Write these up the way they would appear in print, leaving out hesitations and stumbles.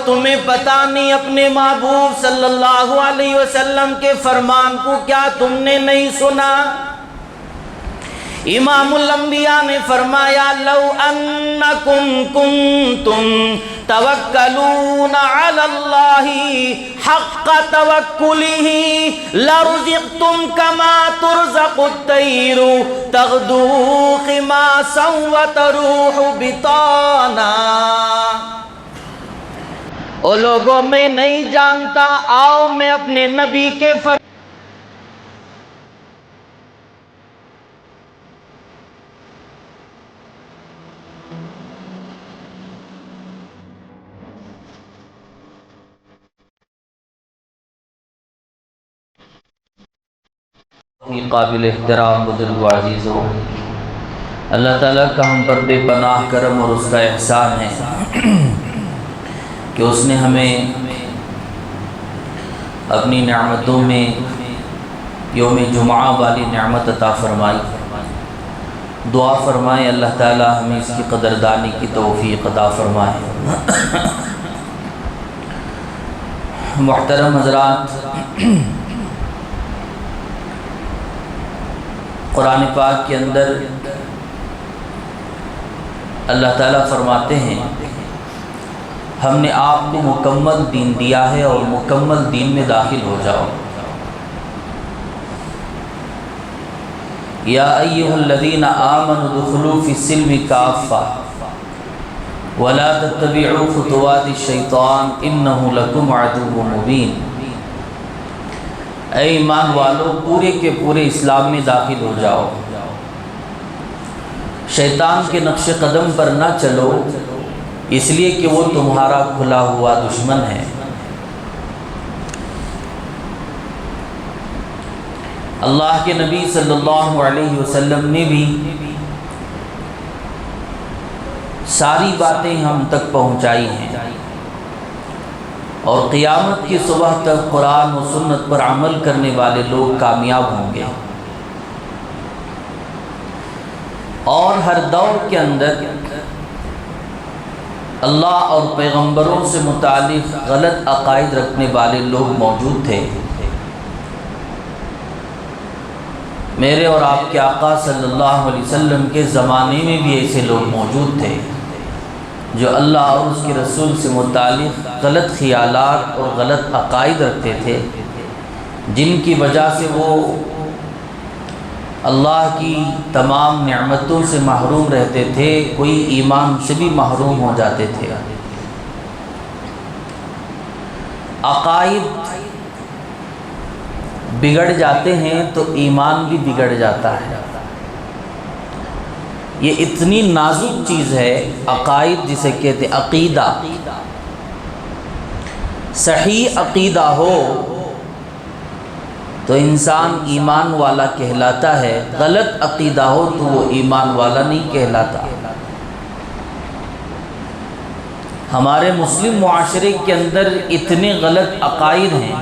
تمہیں پتہ نہیں اپنے محبوب صلی اللہ علیہ وسلم کے فرمان کو؟ کیا تم نے نہیں سنا؟ امام الانبیاء نے فرمایا لو انکم کنتم توکلون علی اللہ حق توکلہ لرزقتم کما ترزق الطیر تغدو خماسا وتروح بطانا۔ او لوگوں میں نہیں جانتا، آؤ میں اپنے نبی کے قابل احترام بزرگ و عزیز ہو، اللہ تعالیٰ کا ہم پر بے پناہ کرم اور اس کا احسان ہے کہ اس نے ہمیں اپنی نعمتوں میں یوم جمعہ والی نعمت عطا فرمائی۔ دعا فرمائیں اللہ تعالیٰ ہمیں اس کی قدردانی کی توفیق عطا فرمائے۔ محترم حضرات، قرآن پاک کے اندر اللہ تعالیٰ فرماتے ہیں ہم نے آپ کو مکمل دین دیا ہے اور مکمل دین میں داخل ہو جاؤ۔ یا ایھا الذین آمنوا ادخلوا فی السلم کافۃ ولا تتبعوا خطوات الشیطان انہ لکم عدو مبین۔ اے ایمان والو، پورے کے پورے اسلام میں داخل ہو جاؤ، شیطان کے نقش قدم پر نہ چلو، اس لیے کہ وہ تمہارا کھلا ہوا دشمن ہے۔ اللہ کے نبی صلی اللہ علیہ وسلم نے بھی ساری باتیں ہم تک پہنچائی ہیں، اور قیامت کی صبح تک قرآن و سنت پر عمل کرنے والے لوگ کامیاب ہوں گے۔ اور ہر دور کے اندر اللہ اور پیغمبروں سے متعلق غلط عقائد رکھنے والے لوگ موجود تھے۔ میرے اور آپ کے آقا صلی اللہ علیہ وسلم کے زمانے میں بھی ایسے لوگ موجود تھے جو اللہ اور اس کے رسول سے متعلق غلط خیالات اور غلط عقائد رکھتے تھے، جن کی وجہ سے وہ اللہ کی تمام نعمتوں سے محروم رہتے تھے، کوئی ایمان سے بھی محروم ہو جاتے تھے۔ عقائد بگڑ جاتے ہیں تو ایمان بھی بگڑ جاتا ہے۔ یہ اتنی نازک چیز ہے عقائد، جسے کہتے عقیدہ۔ صحیح عقیدہ ہو تو انسان ایمان والا کہلاتا ہے، غلط عقیدہ ہو تو وہ ایمان والا نہیں کہلاتا۔ ہمارے مسلم معاشرے کے اندر اتنے غلط عقائد ہیں،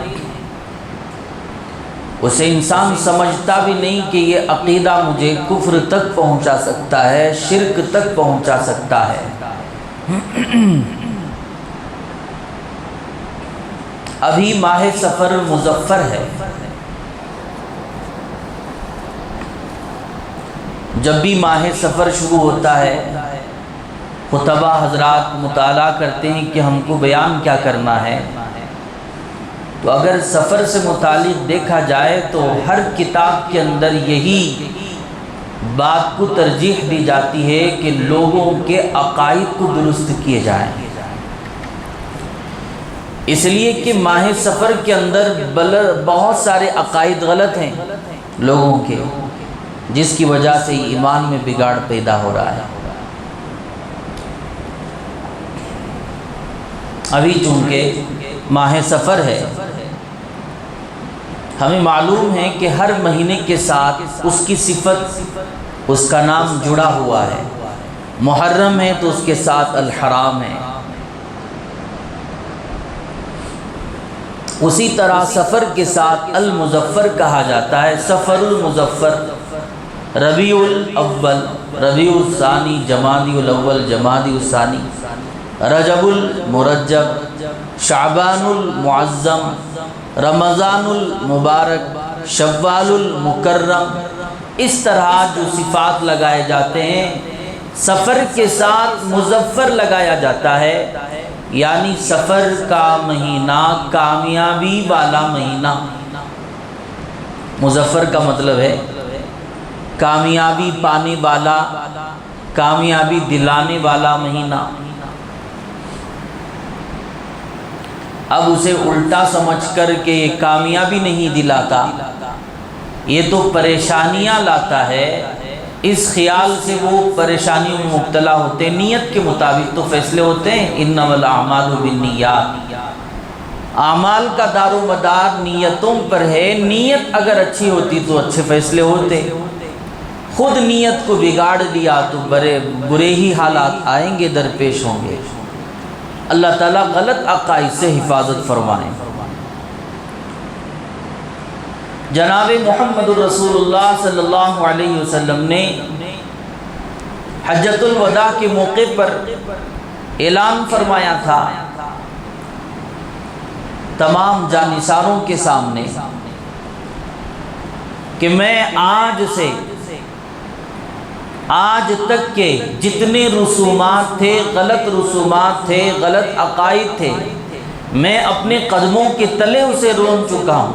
اسے انسان سمجھتا بھی نہیں کہ یہ عقیدہ مجھے کفر تک پہنچا سکتا ہے، شرک تک پہنچا سکتا ہے۔ ابھی ماہ سفر مظفر ہے، جب بھی ماہ سفر شروع ہوتا ہے خطبہ حضرات مطالعہ کرتے ہیں کہ ہم کو بیان کیا کرنا ہے، تو اگر سفر سے متعلق دیکھا جائے تو ہر کتاب کے اندر یہی بات کو ترجیح دی جاتی ہے کہ لوگوں کے عقائد کو درست کیے جائیں، اس لیے کہ ماہ سفر کے اندر بہت سارے عقائد غلط ہیں لوگوں کے، جس کی وجہ سے ایمان میں بگاڑ پیدا ہو رہا ہے۔ ابھی چونکہ ماہ سفر ہے، ہمیں معلوم ہے کہ ہر مہینے کے ساتھ اس کی صفت، اس کا نام جڑا ہوا ہے۔ محرم ہے تو اس کے ساتھ الحرام ہے، اسی طرح سفر کے ساتھ المظفر کہا جاتا ہے۔ سفر المظفر، ربیع الاول، ربیع الثانی، جمادی الاول، جمادی الثانی، رجب المرجب، شعبان المعظم، رمضان المبارک، شوال المکرم، اس طرح جو صفات لگائے جاتے ہیں سفر کے ساتھ مظفر لگایا جاتا ہے، یعنی سفر کا مہینہ کامیابی والا مہینہ۔ مظفر کا مطلب ہے کامیابی پانے والا، کامیابی دلانے والا مہینہ۔ اب اسے الٹا سمجھ کر کہ یہ کامیابی نہیں دلاتا، یہ تو پریشانیاں لاتا ہے، اس خیال سے وہ پریشانیوں میں مبتلا ہوتے ہیں۔ نیت کے مطابق تو فیصلے ہوتے ہیں، انما الاعمال بالنیات، اعمال کا دار و مدار نیتوں پر ہے۔ نیت اگر اچھی ہوتی تو اچھے فیصلے ہوتے، خود نیت کو بگاڑ دیا تو برے ہی حالات آئیں گے، درپیش ہوں گے۔ اللہ تعالیٰ غلط عقائد سے حفاظت فرمائیں۔ جناب محمد الرسول اللہ صلی اللہ علیہ وسلم نے حجۃ الوداع کے موقع پر اعلان فرمایا تھا تمام جانثاروں کے سامنے کہ میں آج تک کے جتنے رسومات تھے، غلط رسومات تھے، غلط عقائد تھے، میں اپنے قدموں کے تلے اسے رون چکا ہوں۔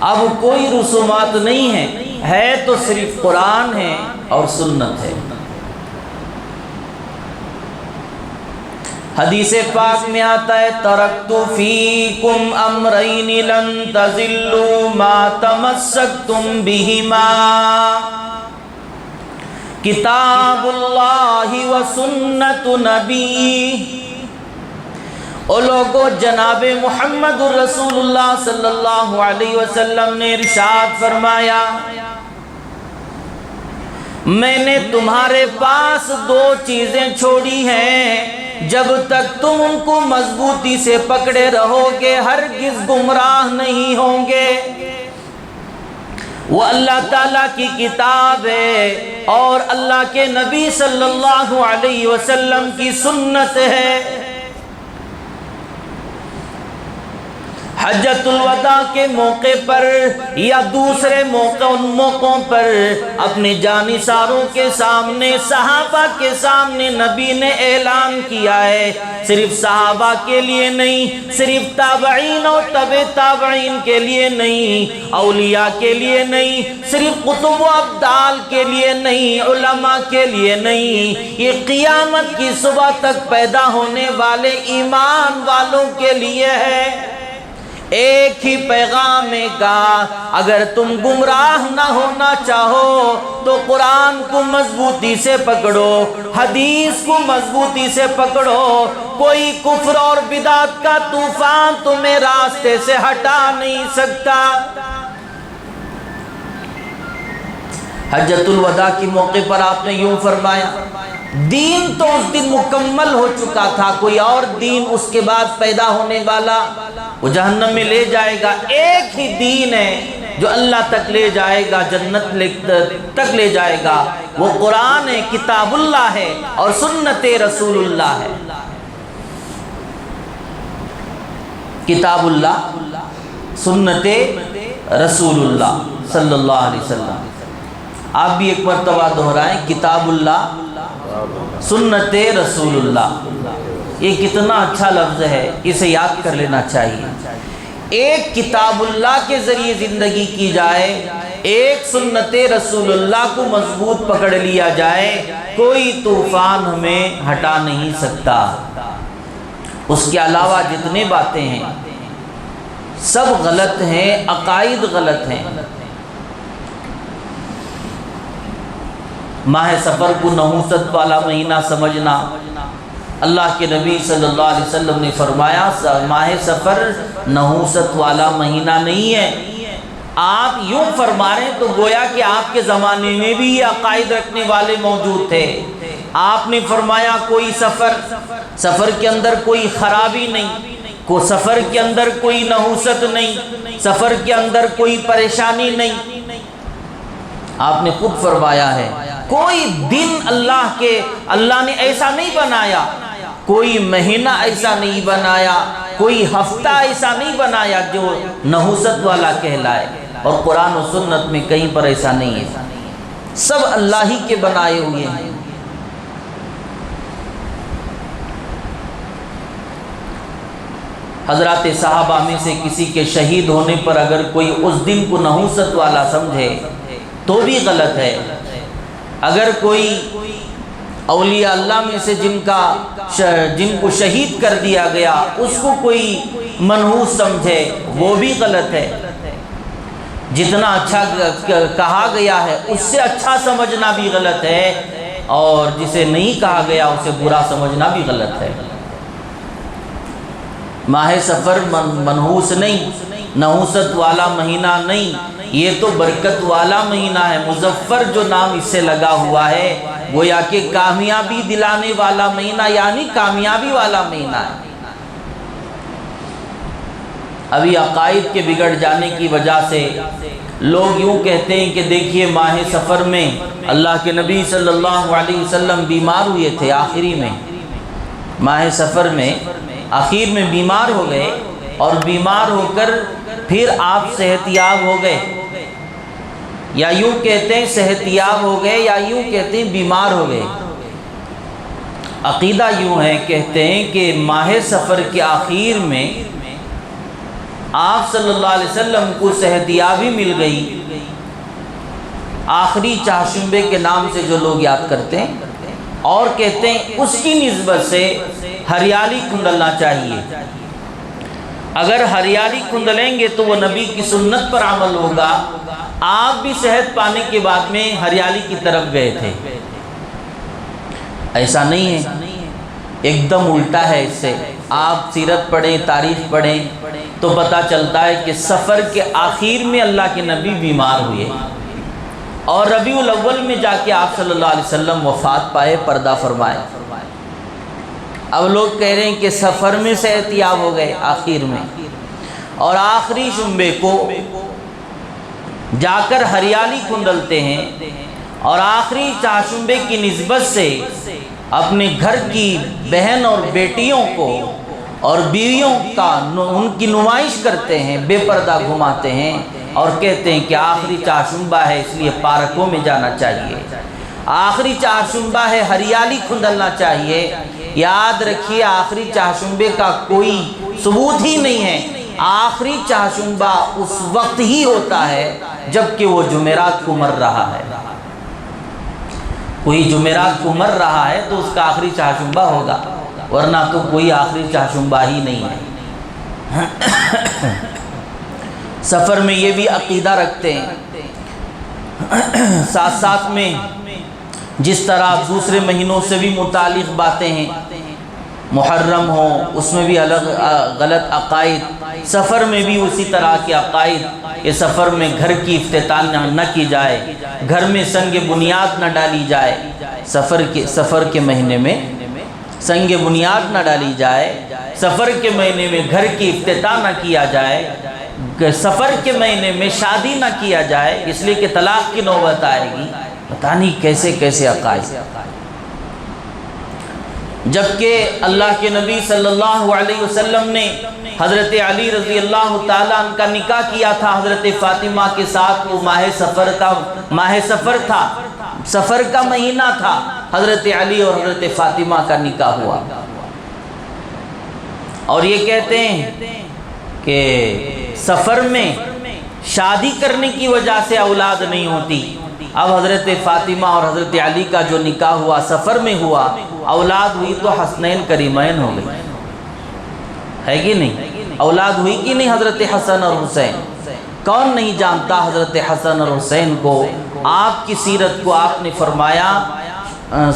اب کوئی رسومات نہیں ہے تو صرف قرآن ہے اور سنت ہے۔ حدیث پاک میں آتا ہے ترکت فیکم امرین لن تضلوا ما تمسکتم بہما، کتاب اللہ و سنت نبی۔ او لوگو، جناب محمد الرسول اللہ صلی اللہ علیہ وسلم نے ارشاد فرمایا میں نے تمہارے پاس دو چیزیں چھوڑی ہیں، جب تک تم ان کو مضبوطی سے پکڑے رہو گے ہرگز گمراہ نہیں ہوں گے۔ وہ اللہ تعالیٰ کی کتاب ہے اور اللہ کے نبی صلی اللہ علیہ وسلم کی سنت ہے۔ حجۃ الوداع کے موقع پر یا دوسرے موقعوں پر اپنے جانثاروں کے سامنے، صحابہ کے سامنے نبی نے اعلان کیا ہے، صرف صحابہ کے لیے نہیں، صرف تابعین اور تبع تابعین کے لیے نہیں، اولیاء کے لیے نہیں، صرف قطب و ابدال کے لیے نہیں، علماء کے لیے نہیں، یہ قیامت کی صبح تک پیدا ہونے والے ایمان والوں کے لیے ہے۔ ایک ہی پیغام کا، اگر تم گمراہ نہ ہونا چاہو تو قرآن کو مضبوطی سے پکڑو، حدیث کو مضبوطی سے پکڑو، کوئی کفر اور بدعت کا طوفان تمہیں راستے سے ہٹا نہیں سکتا۔ حجۃ الوداع کے موقع پر آپ نے یوں فرمایا دین تو اس دن مکمل ہو چکا تھا، کوئی اور دین اس کے بعد پیدا ہونے والا وہ جہنم میں لے جائے گا، ایک ہی دین ہے جو اللہ تک لے جائے گا، جنت تک لے جائے گا، وہ قرآن ہے، کتاب اللہ ہے اور سنت رسول اللہ ہے۔ کتاب اللہ، سنت رسول اللہ صلی اللہ علیہ وسلم۔ آپ بھی ایک مرتبہ دہرائیں، کتاب اللہ، سنت رسول اللہ۔ یہ کتنا اچھا لفظ ہے، اسے یاد کر لینا چاہیے۔ ایک کتاب اللہ کے ذریعے زندگی کی جائے، ایک سنت رسول اللہ کو مضبوط پکڑ لیا جائے، کوئی طوفان ہمیں ہٹا نہیں سکتا۔ اس کے علاوہ جتنے باتیں ہیں سب غلط ہیں، عقائد غلط ہیں۔ ماہ سفر کو نحوست والا مہینہ سمجھنا، اللہ کے نبی صلی اللہ علیہ وسلم نے فرمایا ماہ سفر نحوست والا مہینہ نہیں ہے۔ آپ یوں فرما رہے ہیں تو گویا کہ آپ کے زمانے میں بھی یہ عقائد رکھنے والے موجود تھے۔ آپ نے فرمایا کوئی سفر کے اندر کوئی خرابی نہیں، سفر کے اندر کوئی نحوست نہیں، سفر کے اندر کوئی پریشانی نہیں۔ آپ نے خود فرمایا ہے کوئی دن اللہ نے ایسا نہیں بنایا کوئی مہینہ ایسا نہیں بنایا، کوئی ہفتہ ایسا نہیں بنایا جو نحوست والا کہلائے، اور قرآن و سنت میں کہیں پر ایسا نہیں ہے، سب اللہ ہی کے بنائے ہوئے ہیں۔ حضرات صحابہ میں سے کسی کے شہید ہونے پر اگر کوئی اس دن کو نحوست والا سمجھے تو بھی غلط ہے۔ اگر کوئی اولیاء اللہ میں سے جن کو شہید کر دیا گیا اس کو کوئی منحوس سمجھے وہ بھی غلط ہے۔ جتنا اچھا کہا گیا ہے اس سے اچھا سمجھنا بھی غلط ہے، اور جسے نہیں کہا گیا اسے برا سمجھنا بھی غلط ہے۔ ماہ سفر منحوس نہیں، نحوست والا مہینہ نہیں، یہ تو برکت والا مہینہ ہے۔ مظفر جو نام اس سے لگا ہوا ہے گویا کہ کامیابی دلانے والا مہینہ، یعنی کامیابی والا مہینہ ہے۔ ابھی عقائد کے بگڑ جانے کی وجہ سے لوگ یوں کہتے ہیں کہ دیکھیے ماہ سفر میں اللہ کے نبی صلی اللہ علیہ وسلم بیمار ہوئے تھے، آخری میں ماہ سفر میں آخر میں بیمار ہو گئے، اور بیمار ہو کر پھر آپ صحت یاب ہو گئے، یا یوں کہتے ہیں صحت یاب ہو گئے، یا یوں کہتے ہیں بیمار ہو گئے۔ عقیدہ یوں ہے، کہتے ہیں کہ ماہ سفر کے آخر میں آپ صلی اللہ علیہ وسلم کو صحت یابی مل گئی، آخری چہارشنبے کے نام سے جو لوگ یاد کرتے ہیں، اور کہتے ہیں اس کی نسبت سے ہریالی کھندلنا چاہیے۔ اگر ہریالی کھندلیں گے تو وہ نبی کی سنت پر عمل ہوگا۔ آپ بھی صحت پانے کے بعد میں ہریالی کی طرف گئے تھے، ایسا نہیں ہے، ایک دم الٹا ہے اس سے۔ آپ سیرت پڑھیں، تاریخ پڑھیں تو پتہ چلتا ہے کہ سفر کے آخر میں اللہ کے نبی بیمار ہوئے، اور ربیع الاول میں جا کے آپ صلی اللہ علیہ وسلم وفات پائے، پردہ فرمائے۔ اب لوگ کہہ رہے ہیں کہ سفر میں صحت یاب ہو گئے آخر میں، اور آخری شنبے کو جا کر ہریالی کھندلتے ہیں، اور آخری چہارشنبے کی نسبت سے اپنے گھر کی بہن اور بیٹیوں کو اور بیویوں کا ان کی نمائش کرتے ہیں، بے پردہ گھماتے ہیں، اور کہتے ہیں کہ آخری چہارشنبہ ہے اس لیے پارکوں میں جانا چاہیے، آخری چہارشنبہ ہے ہریالی کھندلنا چاہیے۔ یاد رکھیے آخری چہارشنبے کا کوئی ثبوت ہی نہیں ہے۔ آخری چہارشنبہ اس وقت ہی ہوتا ہے جب کہ وہ جمعرات کو مر رہا ہے۔ کوئی جمعرات کو مر رہا ہے تو اس کا آخری چہارشنبہ ہوگا، ورنہ تو کوئی آخری چہارشنبہ ہی نہیں ہے۔ سفر میں یہ بھی عقیدہ رکھتے ہیں، ساتھ ساتھ میں جس طرح دوسرے مہینوں سے بھی متعلق باتیں ہیں، محرم ہو اس میں بھی الگ غلط عقائد، سفر میں بھی اسی طرح کے عقائد کہ سفر میں گھر کی افتتاح نہ کی جائے، گھر میں سنگ بنیاد نہ ڈالی جائے، سفر کے مہینے میں سنگ بنیاد نہ ڈالی جائے، سفر کے مہینے میں گھر کی افتتاح نہ کیا جائے، سفر کے مہینے میں شادی نہ کیا جائے، اس لیے کہ طلاق کی نوبت آئے گی۔ پتہ نہیں کیسے کیسے عقائد، جبکہ اللہ کے نبی صلی اللہ علیہ وسلم نے حضرت علی رضی اللہ تعالیٰ عنہ کا نکاح کیا تھا حضرت فاطمہ کے ساتھ، وہ ماہ سفر تھا، سفر کا مہینہ تھا، حضرت علی اور حضرت فاطمہ کا نکاح ہوا۔ اور یہ کہتے ہیں کہ سفر میں شادی کرنے کی وجہ سے اولاد نہیں ہوتی۔ اب حضرت فاطمہ اور حضرت علی کا جو نکاح ہوا سفر میں ہوا، اولاد ہوئی تو حسنین کریمین ہو گئی، ہے کہ نہیں؟ اولاد ہوئی کہ نہیں حضرت حسن اور حسین؟ کون نہیں جانتا حضرت حسن اور حسین کو؟ آپ کی سیرت کو آپ نے فرمایا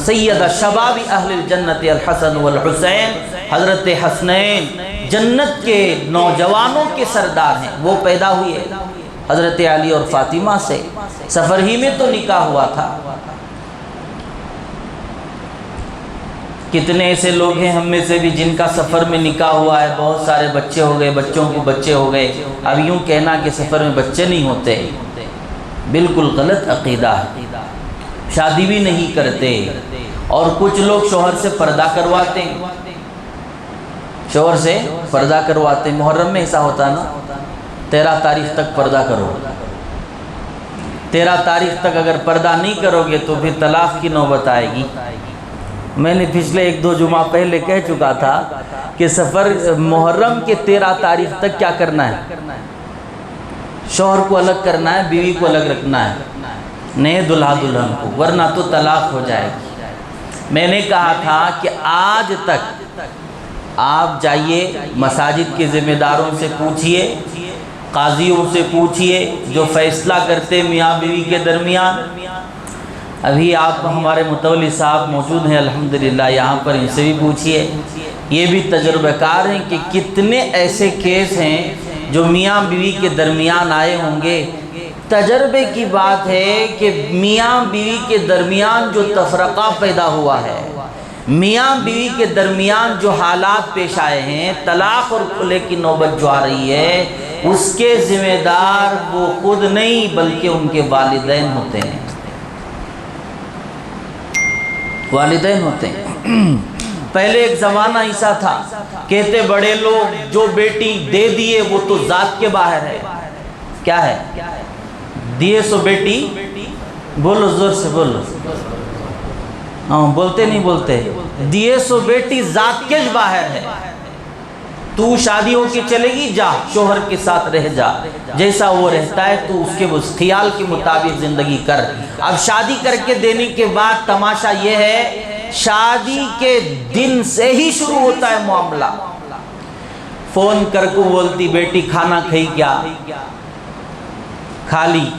سید شباب اہل الجنت الحسن والحسین، حضرت حسنین جنت کے نوجوانوں کے سردار ہیں، وہ پیدا ہوئے حضرت علی اور فاطمہ سے، سفر ہی میں تو نکاح ہوا تھا۔ کتنے ایسے لوگ ہیں ہم میں سے بھی جن کا سفر میں نکاح ہوا ہے، بہت سارے بچے ہو گئے، بچوں کو بچے ہو گئے۔ اب یوں کہنا کہ سفر میں بچے نہیں ہوتے، بالکل غلط عقیدہ ہے۔ شادی بھی نہیں کرتے، اور کچھ لوگ شوہر سے پردہ کرواتے ہیں، شوہر سے پردہ کرواتے ہیں. محرم میں ایسا ہوتا نا 13 تاریخ تک پردہ کرو. 13 تاریخ تک اگر پردہ نہیں کرو گے تو پھر طلاق کی نوبت آئے گی. میں نے پچھلے 1-2 جمعہ پہلے کہہ چکا تھا کہ سفر محرم کے 13 تاریخ تک کیا کرنا ہے؟ شوہر کو الگ کرنا ہے، بیوی کو الگ رکھنا ہے، نئے دلہا دلہن کو، ورنہ تو طلاق ہو جائے گی. میں نے کہا تھا کہ آج تک آپ جائیے مساجد کے ذمہ داروں سے پوچھئے، قاضیوں سے پوچھئے جو فیصلہ کرتے میاں بیوی کے درمیان. ابھی آپ ہمارے متولی صاحب موجود ہیں الحمدللہ یہاں پر، ان سے بھی پوچھئے. یہ بھی تجربہ کار ہیں کہ کتنے ایسے کیس ہیں جو میاں بیوی کے درمیان آئے ہوں گے. تجربے کی بات ہے کہ میاں بیوی کے درمیان جو تفرقہ پیدا ہوا ہے، میاں بیوی کے درمیان جو حالات پیش آئے ہیں، طلاق اور کھلے کی نوبت جو آ رہی ہے، اس کے ذمہ دار وہ خود نہیں بلکہ ان کے والدین ہوتے ہیں. والدین ہوتے ہیں. پہلے ایک زمانہ ایسا تھا، کہتے بڑے لوگ جو بیٹی دے دیے وہ تو ذات کے باہر ہے. کیا ہے؟ دیے سو بیٹی، بولو زور سے بولو. ہاں بولتے نہیں بولتے. دیے سو بیٹی ذات کے باہر ہے. تو شادی ہو کے چلے گی، جا شوہر کے ساتھ رہ جا، جیسا وہ رہتا ہے تو اس کے خیال کے مطابق زندگی کر. اب شادی کر کے دینے کے بعد تماشا یہ ہے، شادی کے دن سے ہی شروع ہوتا ہے معاملہ. فون کر کو بولتی بیٹی کھانا کھائی کیا؟ کھا لی.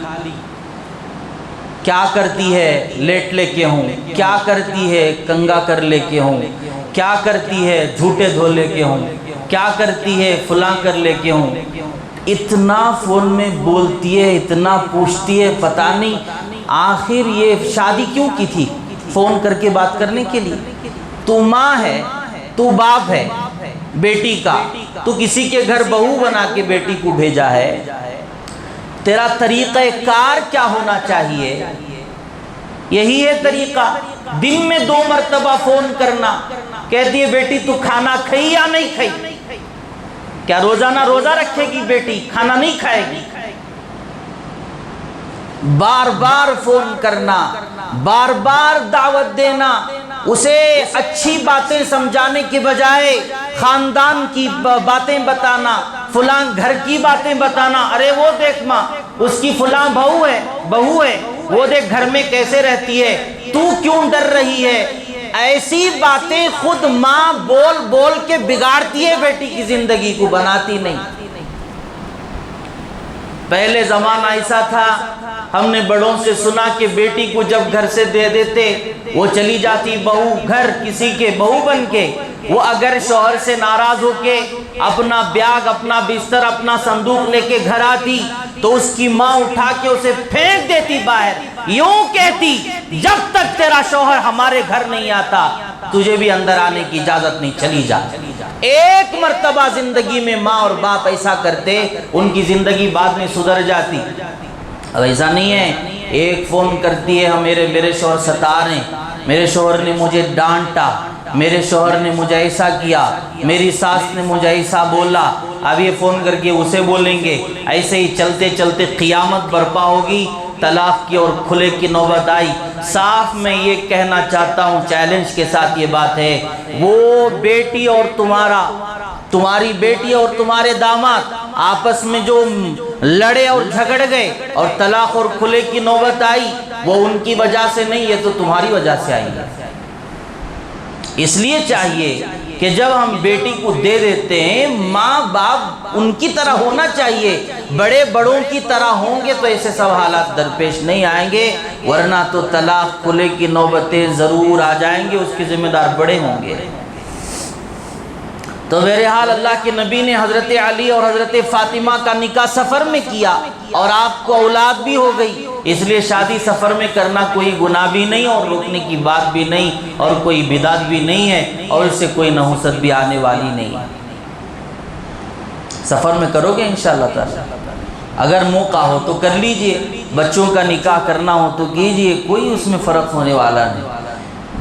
کیا کرتی ہے؟ لیٹ لے کے ہوں. کیا کرتی ہے؟ کنگا کر لے کے ہوں. کیا کرتی ہے؟ جھوٹے دھو لے کے ہوں. کیا کرتی ہے؟ فلاں کر لے کے ہوں. اتنا فون میں بولتی ہے، اتنا پوچھتی ہے، پتہ نہیں آخر یہ شادی کیوں کی تھی؟ فون کر کے بات کرنے کے لیے. تو ماں ہے، تو باپ ہے بیٹی کا، تو کسی کے گھر بہو بنا کے بیٹی کو بھیجا ہے. تیرا طریقہ کار کیا ہونا چاہیے؟ یہی ہے طریقہ. دن میں 2 مرتبہ فون کرنا. کہتی ہے بیٹی تو کھانا کھائی یا نہیں کھائی؟ کیا روزانہ روزہ رکھے گی بیٹی؟ کھانا نہیں کھائے گی. بار بار فون کرنا، بار بار دعوت دینا، اسے اچھی باتیں سمجھانے کے بجائے خاندان کی باتیں بتانا، فلاں گھر کی باتیں بتانا. ارے وہ دیکھ ماں، اس کی فلاں بہو ہے، وہ دیکھ گھر میں کیسے رہتی ہے، تو کیوں ڈر رہی ہے؟ ایسی باتیں خود ماں بول بول کے بگاڑتی ہے، بیٹی کی زندگی کو بناتی نہیں. پہلے زمانہ ایسا تھا، ہم نے بڑوں سے سنا کہ بیٹی کو جب گھر سے دے دیتے، وہ چلی جاتی بہو گھر کسی کے بہو بن کے. وہ اگر شوہر سے ناراض ہو کے اپنا بیاگ، اپنا بستر، اپنا صندوق لے کے گھر آتی تو اس کی ماں اٹھا کے اسے پھینک دیتی باہر. یوں کہتی جب تک تیرا شوہر ہمارے گھر نہیں آتا تجھے بھی اندر آنے کی اجازت نہیں، چلی جا. ایک مرتبہ زندگی میں ماں اور باپ ایسا کرتے، ان کی زندگی بعد میں سدھر جاتی. اب ایسا نہیں ہے. ایک فون کرتی ہے، میرے شوہر ستا رہے ہیں، میرے شوہر نے مجھے ڈانٹا، میرے شوہر نے مجھے ایسا کیا، میری ساس نے مجھے ایسا بولا. اب یہ فون کر کے اسے بولیں گے. ایسے ہی چلتے چلتے قیامت برپا ہوگی. طلاق کی اور کھلے کی نوبت آئی. صاف میں یہ کہنا چاہتا ہوں، چیلنج کے ساتھ یہ بات ہے، وہ بیٹی اور تمہاری بیٹی اور تمہارے داماد آپس میں جو لڑے اور جھگڑ گئے اور طلاق اور کھلے کی نوبت آئی، وہ ان کی وجہ سے نہیں، یہ تو تمہاری وجہ سے آئی ہے. اس لیے چاہیے کہ جب ہم بیٹی کو دے دیتے ہیں، ماں باپ ان کی طرح ہونا چاہیے. بڑے بڑوں کی طرح ہوں گے تو ایسے سب حالات درپیش نہیں آئیں گے، ورنہ تو طلاق کھلے کی نوبتیں ضرور آ جائیں گے. اس کے ذمہ دار بڑے ہوں گے. تو بہرحال اللہ کے نبی نے حضرت علی اور حضرت فاطمہ کا نکاح سفر میں کیا اور آپ کو اولاد بھی ہو گئی. اس لیے شادی سفر میں کرنا کوئی گناہ بھی نہیں اور روکنے کی بات بھی نہیں اور کوئی بدعت بھی نہیں ہے اور اس سے کوئی نحوست بھی آنے والی نہیں. سفر میں کرو گے انشاءاللہ تعالی. اگر موقع ہو تو کر لیجئے، بچوں کا نکاح کرنا ہو تو کیجئے، کوئی اس میں فرق ہونے والا نہیں.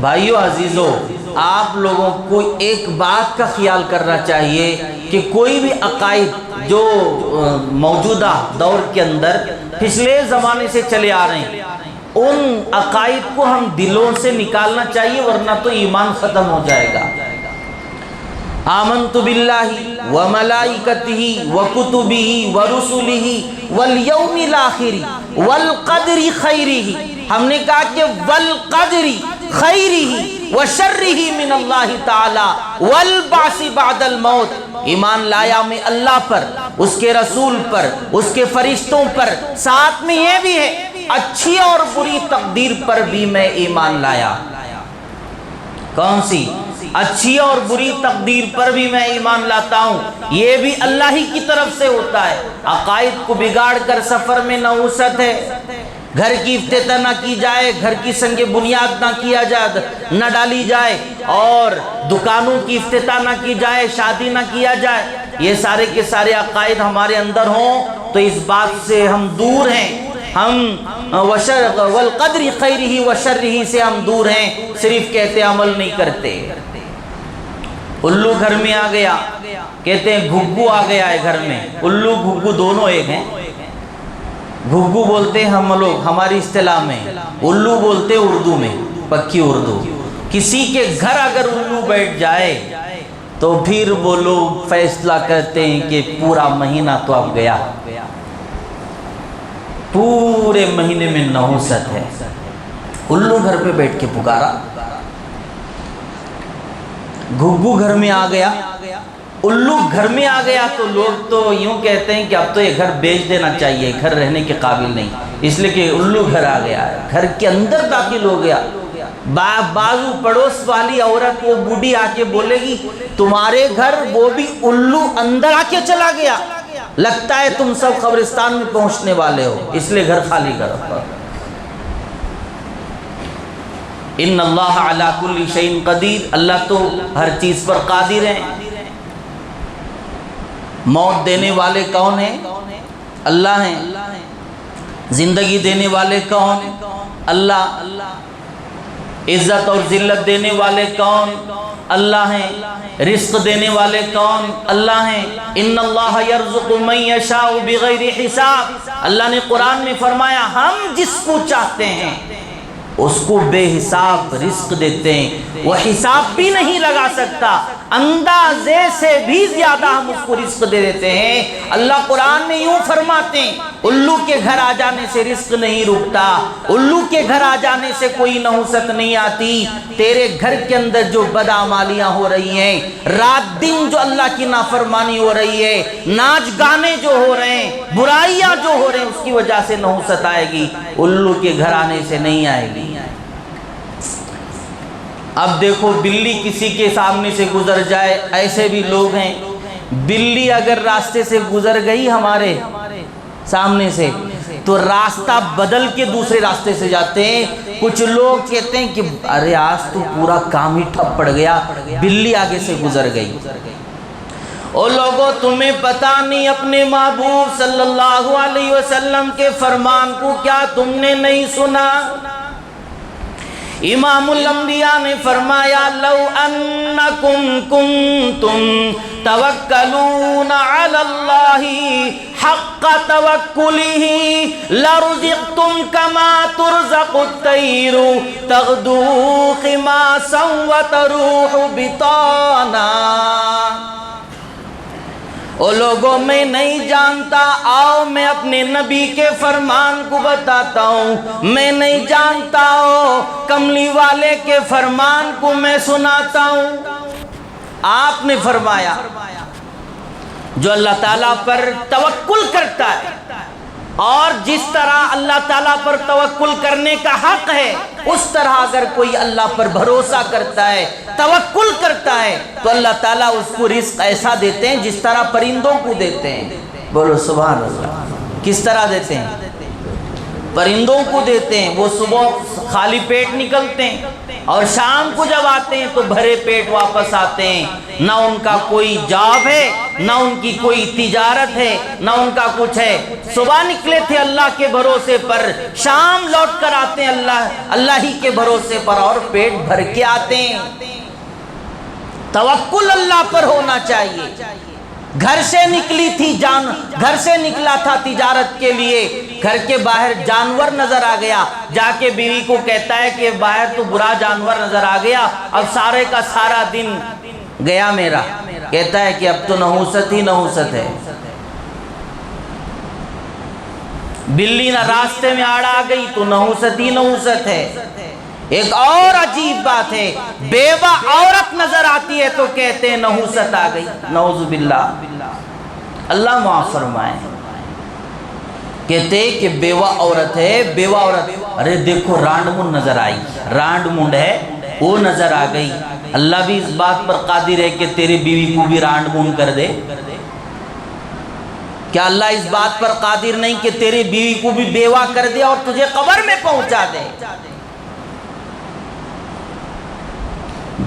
بھائیو عزیزو، آپ لوگوں کو ایک بات کا خیال کرنا چاہیے کہ کوئی بھی عقائد جو موجودہ دور کے اندر پچھلے زمانے سے چلے آ رہے ہیں، ان عقائد کو ہم دلوں سے نکالنا چاہیے، ورنہ تو ایمان ختم ہو جائے گا۔ آمنت باللہ وملائکتہ وکتبہ ورسلہ والیوم الآخر والقدر خیرہ، ہم نے کہا کہ والقدر خیرہ وشرہ من اللہ تعالی والبعث بعد الموت، ایمان لایا میں اللہ پر، اس کے رسول پر، اس کے فرشتوں پر، ساتھ میں یہ بھی ہے اچھی اور بری تقدیر پر بھی میں ایمان لایا۔ کون سی؟ اچھی اور بری تقدیر پر بھی میں ایمان لاتا ہوں، یہ بھی اللہ ہی کی طرف سے ہوتا ہے۔ عقائد کو بگاڑ کر سفر میں نحوست ہے، گھر کی افتتاح نہ کی جائے، گھر کی سنگ بنیاد نہ کیا جائے، نہ ڈالی جائے، اور دکانوں کی افتتاح نہ کی جائے، شادی نہ کیا جائے، یہ سارے کے سارے عقائد ہمارے اندر ہوں تو اس بات سے ہم دور ہیں، ہم والقدر خیرہ وشرہ سے ہم دور ہیں، صرف کہتے عمل نہیں کرتے۔ الو گھر میں آ گیا، کہتے ہیں گھگو آ گیا ہے گھر میں، الو گھگو دونوں ایک ہیں۔ گھگو بولتے ہیں ہم لوگ ہماری اصطلاح میں، الو بولتے ہیں اردو میں، پکی اردو۔ کسی کے گھر اگر الو بیٹھ جائے تو پھر وہ لوگ فیصلہ کرتے ہیں کہ پورا مہینہ تو اب گیا، پورے مہینے میں نحوست ہے۔ الو گھر پہ بیٹھ کے پکارا، گھگو گھر میں آ گیا، الو گھر میں آ گیا تو لوگ تو یوں کہتے ہیں کہ اب تو یہ گھر بیچ دینا چاہیے، گھر رہنے کے قابل نہیں، اس لیے کہ الو گھر آ گیا ہے، گھر کے اندر داخل ہو گیا۔ بازو پڑوس والی عورت وہ بوڑھی آ کے بولے گی تمہارے گھر وہ بھی الو اندر آ کے چلا گیا، لگتا ہے تم سب قبرستان میں پہنچنے والے ہو، اس لیے گھر خالی کرو۔ ان اللہ علی کل شیء قدیر، اللہ تو ہر چیز پر قادر ہے۔ موت دینے والے کون ہیں؟ اللہ ہیں۔ زندگی دینے والے کون؟ اللہ۔ عزت اور ذلت دینے والے کون؟ اللہ ہیں۔ رزق دینے والے کون؟ اللہ ہیں۔ ان اللہ یرزق من یشاء بغیر حساب، اللہ نے قرآن میں فرمایا ہم جس کو چاہتے ہیں اس کو بے حساب رزق دیتے ہیں، وہ حساب بھی نہیں لگا سکتا، اندازے سے بھی زیادہ ہم اس کو رزق دے دیتے ہیں۔ اللہ قرآن میں یوں فرماتے ہیں الو کے گھر آ جانے سے رزق نہیں رکتا، الو کے گھر آ جانے سے کوئی نحوست نہیں آتی۔ تیرے گھر کے اندر جو بدعمالیاں ہو رہی ہیں، رات دن جو اللہ کی نافرمانی ہو رہی ہے، ناچ گانے جو ہو رہے ہیں، برائیاں جو ہو رہے ہیں، اس کی وجہ سے نحوست آئے گی، الو کے گھر آنے سے نہیں آئے گی۔ اب دیکھو بلی کسی کے سامنے سے گزر جائے، ایسے بھی لوگ ہیں، بلی اگر راستے سے گزر گئی ہمارے سامنے سے تو راستہ بدل کے دوسرے راستے سے جاتے ہیں۔ کچھ لوگ کہتے ہیں کہ ارے آج تو پورا کام ہی ٹھپ پڑ گیا، بلی آگے سے گزر گئی۔ او لوگوں تمہیں پتہ نہیں اپنے محبوب صلی اللہ علیہ وسلم کے فرمان کو کیا تم نے نہیں سنا؟ امام الانبیاء نے فرمایا لو انکم کنتم توکلون علی اللہ حق توکلہ لرزقتم کما ترزق الطیر تغدو خماسا وتروح بطانا۔ او لوگوں میں نہیں جانتا، آؤ میں اپنے نبی کے فرمان کو بتاتا ہوں، میں نہیں جانتا ہوں کملی والے کے فرمان کو میں سناتا ہوں۔ آپ نے فرمایا جو اللہ تعالیٰ پر توکل کرتا ہے، اور جس طرح اللہ تعالیٰ پر توکل کرنے کا حق ہے اس طرح اگر کوئی اللہ پر بھروسہ کرتا ہے، توکل کرتا ہے، تو اللہ تعالیٰ اس کو رزق ایسا دیتے ہیں جس طرح پرندوں کو دیتے ہیں۔ بولو سبحان اللہ۔ کس طرح دیتے ہیں؟ پرندوں کو دیتے ہیں، وہ صبح خالی پیٹ نکلتے ہیں اور شام کو جب آتے ہیں تو بھرے پیٹ واپس آتے ہیں، نہ ان کا کوئی جاب ہے، نہ ان کی کوئی تجارت ہے، نہ ان کا کچھ ہے۔ صبح نکلے تھے اللہ کے بھروسے پر، شام لوٹ کر آتے ہیں اللہ ہی کے بھروسے پر، اور پیٹ بھر کے آتے ہیں۔ توکل اللہ پر ہونا چاہیے۔ گھر سے نکلی تھی گھر سے نکلا تھا تجارت کے لیے، گھر کے باہر جانور نظر آ گیا، جا کے بیوی کو کہتا ہے کہ باہر تو برا جانور نظر آ گیا، اب سارے کا سارا دن گیا میرا۔ کہتا ہے کہ اب تو نحوست ہی نحوست ہے۔ بلی نہ راستے میں آڑ آ گئی تو نحوست ہی نحوست ہے۔ ایک اور عجیب بات ہے، بیوہ عورت نظر آتی ہے تو کہتے ہیں نحوست آ گئی، نعوذ باللہ، اللہ معاف فرمائے۔ کہتے ہیں کہ بیوہ عورت ہے، بیوہ عورت، ارے دیکھو رانڈ منڈ نظر آئی، رانڈ منڈ ہے وہ نظر آ گئی۔ اللہ بھی اس بات پر قادر ہے کہ تیری بیوی کو بھی رانڈ منڈ کر دے۔ کیا اللہ اس بات پر قادر نہیں کہ تیری بیوی کو بھی بیوہ کر دے اور تجھے قبر میں پہنچا دے؟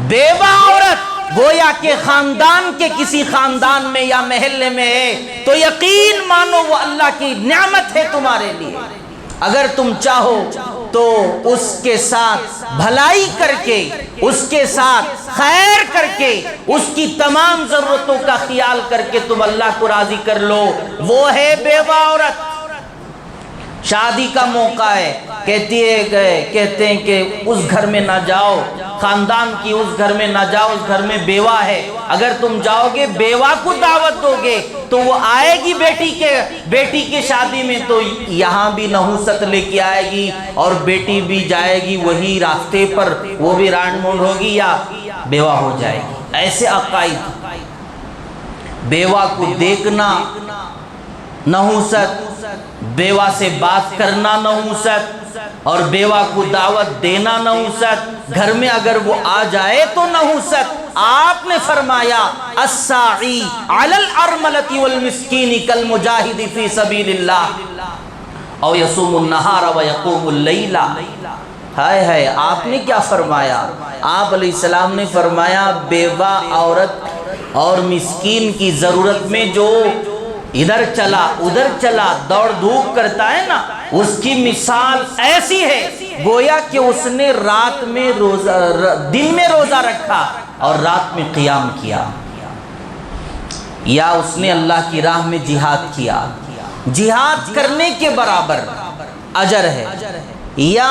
بیوہ عورت گویا کہ خاندان کے کسی خاندان میں یا محلے میں ہے تو یقین مانو وہ اللہ کی نعمت ہے تمہارے لیے۔ اگر تم چاہو تو اس کے ساتھ بھلائی کر کے، اس کے ساتھ خیر کر کے، اس کی تمام ضرورتوں کا خیال کر کے تم اللہ کو راضی کر لو، وہ ہے بیوہ عورت۔ شادی کا موقع ہے، کہتے ہیں کہ اس گھر میں نہ جاؤ، خاندان کی اس گھر میں نہ جاؤ، اس گھر میں بیوہ ہے۔ اگر تم جاؤ گے بیوہ کو دعوت دو گے تو وہ آئے گی بیٹی کے شادی میں تو یہاں بھی نحوست لے کے آئے گی، اور بیٹی بھی جائے گی وہی راستے پر، وہ بھی رانڈ مونڈ ہوگی یا بیوہ ہو جائے گی۔ ایسے عقائد، بیوہ کو دیکھنا نحوست، بیوہ سے بات کرنا نحوست، اور بیوہ کو دعوت دینا نحوست، گھر میں اگر وہ آ جائے تو نحوست۔ آپ نے فرمایا الساعی علی الارملۃ والمسکین کالمجاہد فی سبیل اللہ او یصوم النہار ویقوم اللیل۔ ہائے ہائے، آپ نے کیا فرمایا؟ آپ علیہ السلام نے فرمایا بیوہ عورت اور مسکین کی ضرورت میں جو ادھر چلا ادھر چلا دوڑ دھوپ کرتا ہے نا، اس کی مثال ایسی ہے گویا کہ اس نے رات میں دن میں روزہ رکھا اور رات میں قیام کیا، یا اس نے اللہ کی راہ میں جہاد کیا، جہاد کرنے کے برابر اجر ہے، یا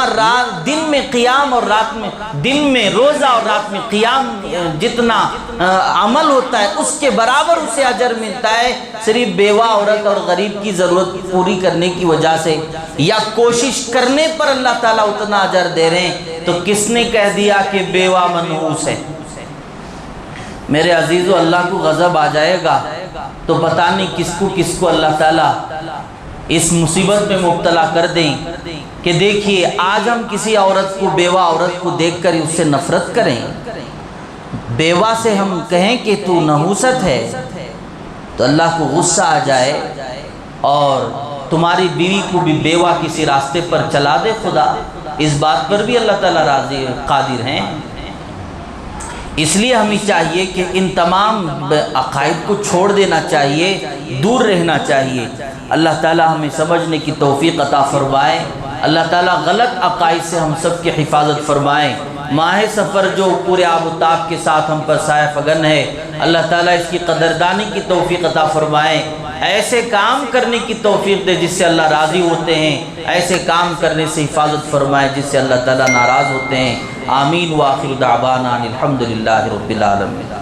دن میں قیام اور رات میں، دن میں روزہ اور رات میں قیام جتنا عمل ہوتا ہے اس کے برابر اسے اجر ملتا ہے، صرف بیوہ عورت اور غریب کی ضرورت پوری کرنے کی وجہ سے یا کوشش کرنے پر اللہ تعالیٰ اتنا اجر دے رہے ہیں۔ تو کس نے کہہ دیا کہ بیوہ منحوس ہے؟ میرے عزیزو، اللہ کو غضب آ جائے گا تو پتہ نہیں کس کو اللہ تعالیٰ اس مصیبت میں مبتلا کر دیں کہ دیکھیے آج ہم کسی عورت کو، بیوہ عورت کو دیکھ کر اس سے نفرت کریں، بیوہ سے ہم کہیں کہ تو نحوست ہے تو اللہ کو غصہ آ جائے اور تمہاری بیوی کو بھی بیوہ کسی راستے پر چلا دے خدا، اس بات پر بھی اللہ تعالیٰ راضی قادر ہیں۔ اس لیے ہمیں چاہیے کہ ان تمام عقائد کو چھوڑ دینا چاہیے، دور رہنا چاہیے۔ اللہ تعالیٰ ہمیں سمجھنے کی توفیق عطا فرمائے، اللہ تعالیٰ غلط عقائد سے ہم سب کی حفاظت فرمائے۔ ماہ سفر جو پورے آب و تاب کے ساتھ ہم پر سایہ فگن ہے، اللہ تعالیٰ اس کی قدردانی کی توفیق عطا فرمائے، ایسے کام کرنے کی توفیق دے جس سے اللہ راضی ہوتے ہیں، ایسے کام کرنے سے حفاظت فرمائے جس سے اللہ تعالیٰ ناراض ہوتے ہیں۔ آمین۔ وآخر دعوانا الحمدللہ رب العالمین۔